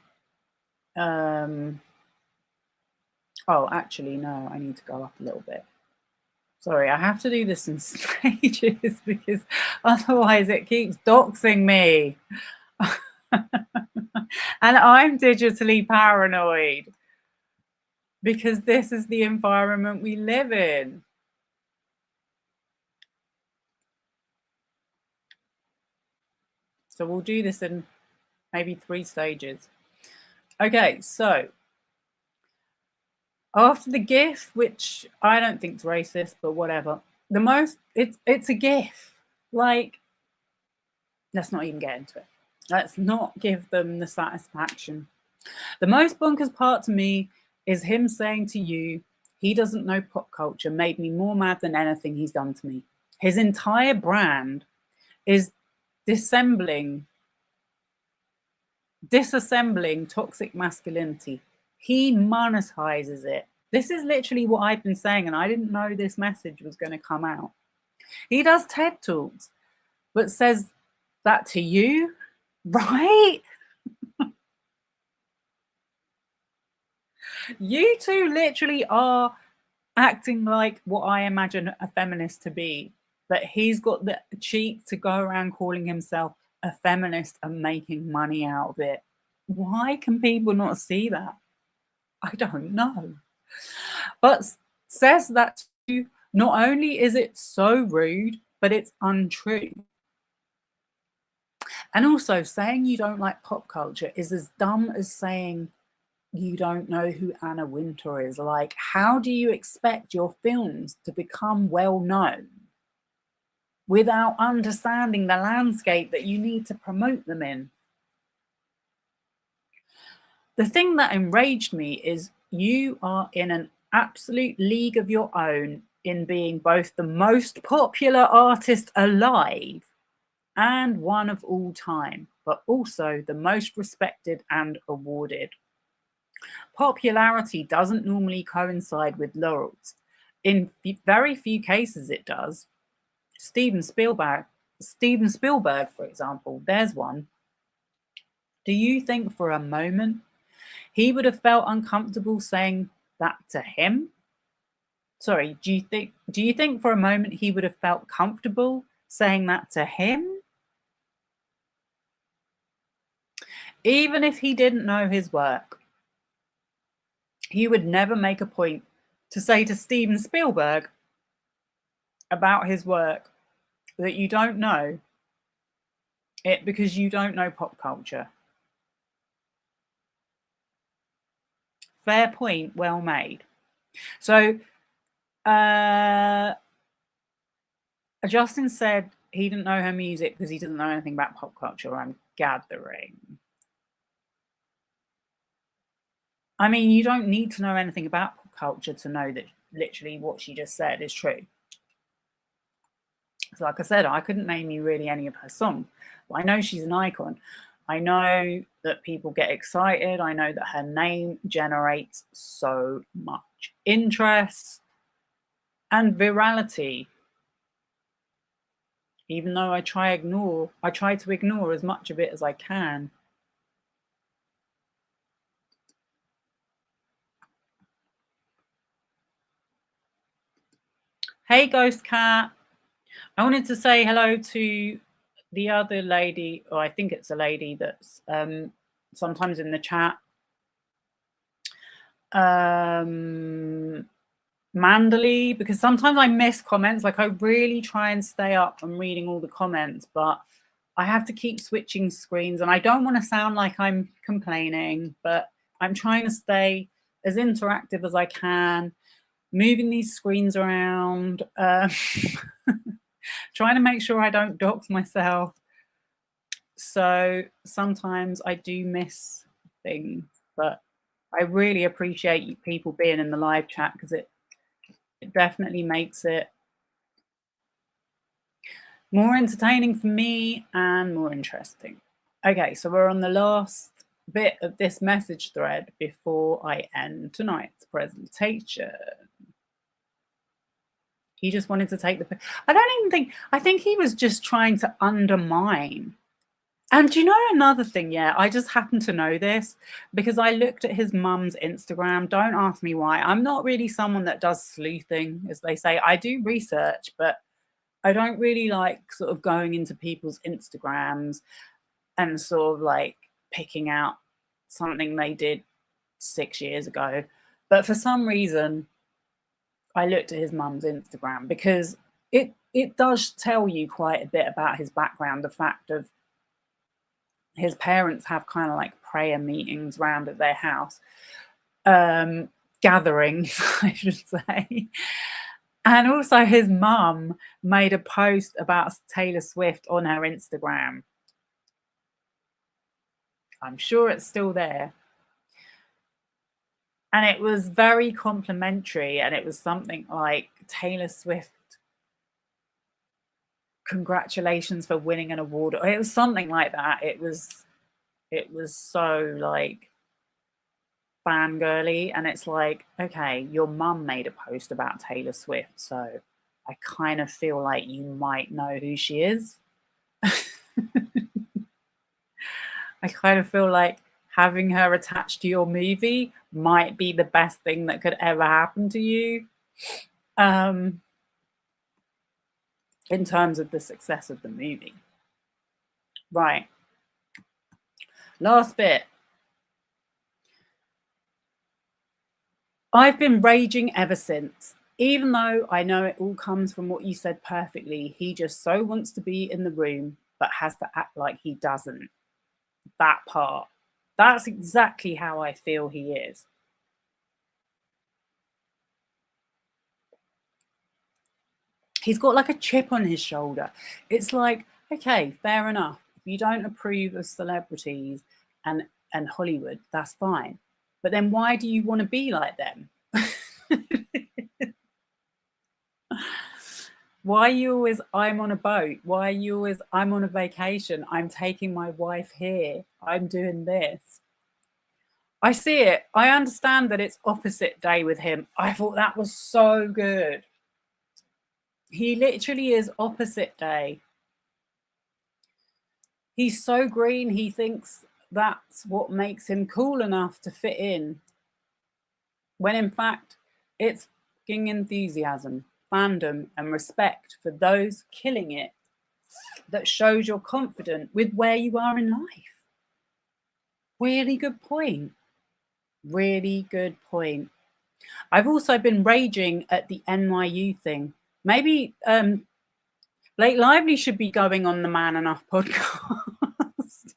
Oh, actually, no, I need to go up a little bit. Sorry, I have to do this in stages because otherwise it keeps doxing me. And I'm digitally paranoid because this is the environment we live in. So we'll do this in maybe 3 stages. Okay, so after the GIF, which I don't think is racist, but whatever, it's a GIF. Like, let's not even get into it. Let's not give them the satisfaction. The most bonkers part to me is him saying to you, he doesn't know pop culture made me more mad than anything he's done to me. His entire brand is disassembling toxic masculinity. He monetizes it. This is literally what I've been saying, and I didn't know this message was going to come out. He does TED Talks, but says that to you, right? You two literally are acting like what I imagine a feminist to be. That he's got the cheek to go around calling himself a feminist and making money out of it. Why can people not see that? I don't know. But says that to you, not only is it so rude, but it's untrue. And also, saying you don't like pop culture is as dumb as saying you don't know who Anna Wintour is. Like, how do you expect your films to become well known without understanding the landscape that you need to promote them in? The thing that enraged me is you are in an absolute league of your own in being both the most popular artist alive and one of all time, but also the most respected and awarded. Popularity doesn't normally coincide with laurels. In very few cases it does. Steven Spielberg, for example, there's one. Do you think for a moment he would have felt uncomfortable saying that to him? Sorry, do you think for a moment he would have felt comfortable saying that to him? Even if he didn't know his work, he would never make a point to say to Steven Spielberg about his work that you don't know it because you don't know pop culture. Fair point, well made. So Justin said he didn't know her music because he doesn't know anything about pop culture, I'm gathering. I mean, you don't need to know anything about pop culture to know that literally what she just said is true. So like I said, I couldn't name you really any of her songs, but I know she's an icon. I know that people get excited. I know that her name generates so much interest and virality. Even though I try to ignore as much of it as I can. Hey, Ghost Cat. I wanted to say hello to the other lady, or I think it's a lady that's sometimes in the chat, Mandally, because sometimes I miss comments. Like, I really try and stay up and reading all the comments, but I have to keep switching screens, and I don't want to sound like I'm complaining, but I'm trying to stay as interactive as I can, moving these screens around, trying to make sure I don't dox myself. So sometimes I do miss things, but I really appreciate you people being in the live chat, because it definitely makes it more entertaining for me and more interesting. Okay, so we're on the last bit of this message thread before I end tonight's presentation. He just wanted to take the... I think he was just trying to undermine. And do you know another thing? Yeah, I just happen to know this because I looked at his mum's Instagram. Don't ask me why. I'm not really someone that does sleuthing, as they say. I do research, but I don't really like sort of going into people's Instagrams and sort of like picking out something they did 6 years ago. But for some reason, I looked at his mum's Instagram because it does tell you quite a bit about his background. The fact of his parents have kind of like prayer meetings round at their house, gatherings, I should say. And also his mum made a post about Taylor Swift on her Instagram. I'm sure it's still there. And it was very complimentary, and it was something like, Taylor Swift, congratulations for winning an award. It was something like that. It was so like fangirly, and it's like, okay, your mum made a post about Taylor Swift, so I kind of feel like you might know who she is. I kind of feel like having her attached to your movie might be the best thing that could ever happen to you, in terms of the success of the movie. Right. Last bit. I've been raging ever since. Even though I know it all comes from what you said perfectly, he just so wants to be in the room, but has to act like he doesn't. That part. That's exactly how I feel he is. He's got like a chip on his shoulder. It's like, okay, fair enough. If you don't approve of celebrities and Hollywood, that's fine. But then why do you want to be like them? Why are you always, I'm on a boat? Why are you always, I'm on a vacation? I'm taking my wife here. I'm doing this. I see it. I understand that it's opposite day with him. I thought that was so good. He literally is opposite day. He's so green, he thinks that's what makes him cool enough to fit in. When in fact, it's fucking enthusiasm, fandom, and respect for those killing it that shows you're confident with where you are in life. Really good point. Really good point. I've also been raging at the NYU thing. Maybe Blake Lively should be going on the Man Enough podcast.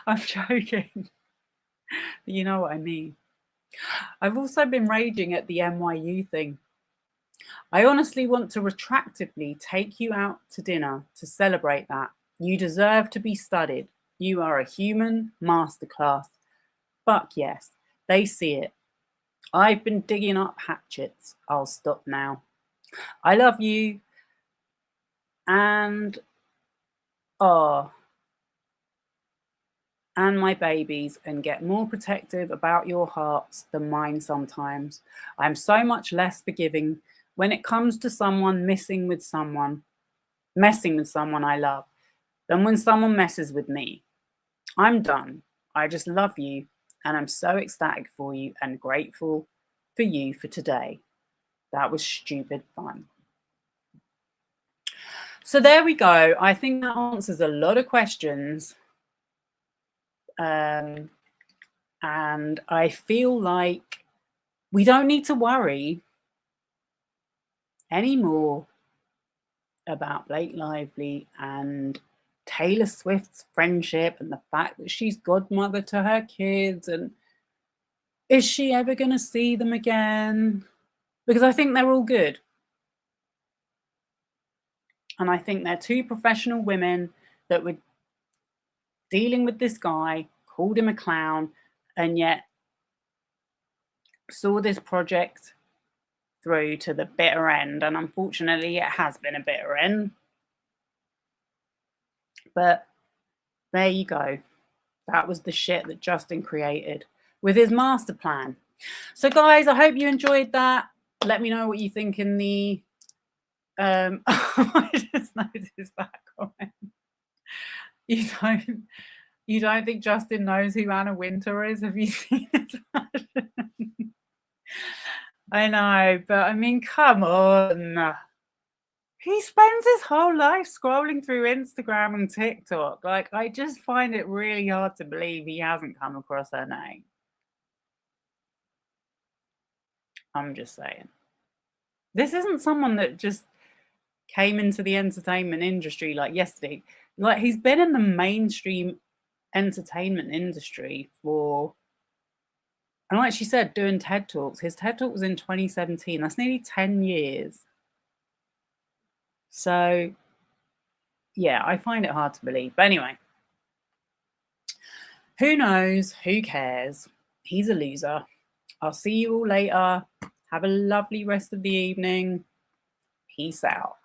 I'm joking. You know what I mean. I've also been raging at the NYU thing. I honestly want to retroactively take you out to dinner to celebrate that. You deserve to be studied. You are a human masterclass. Fuck yes, they see it. I've been digging up hatchets. I'll stop now. I love you. And and my babies, and get more protective about your hearts than mine sometimes. I'm so much less forgiving when it comes to someone messing with someone I love than when someone messes with me. I'm done. I just love you, and I'm so ecstatic for you and grateful for you for today. That was stupid fun. So there we go. I think that answers a lot of questions. And I feel like we don't need to worry anymore about Blake Lively and Taylor Swift's friendship and the fact that she's godmother to her kids, and is she ever going to see them again? Because I think they're all good. And I think they're two professional women that were dealing with this guy, called him a clown, and yet saw this project through to the bitter end. And unfortunately, it has been a bitter end. But there you go. That was the shit that Justin created with his master plan. So guys, I hope you enjoyed that. Let me know what you think in the I just noticed that comment. You don't think Justin knows who Anna Wintour is? Have you seen it? I know, but I mean, come on. He spends his whole life scrolling through Instagram and TikTok. Like, I just find it really hard to believe he hasn't come across her name. I'm just saying. This isn't someone that just came into the entertainment industry like yesterday. Like, he's been in the mainstream entertainment industry for, and like she said, doing TED Talks. His TED Talk was in 2017. That's nearly 10 years. So, yeah, I find it hard to believe. But anyway, who knows? Who cares? He's a loser. I'll see you all later. Have a lovely rest of the evening. Peace out.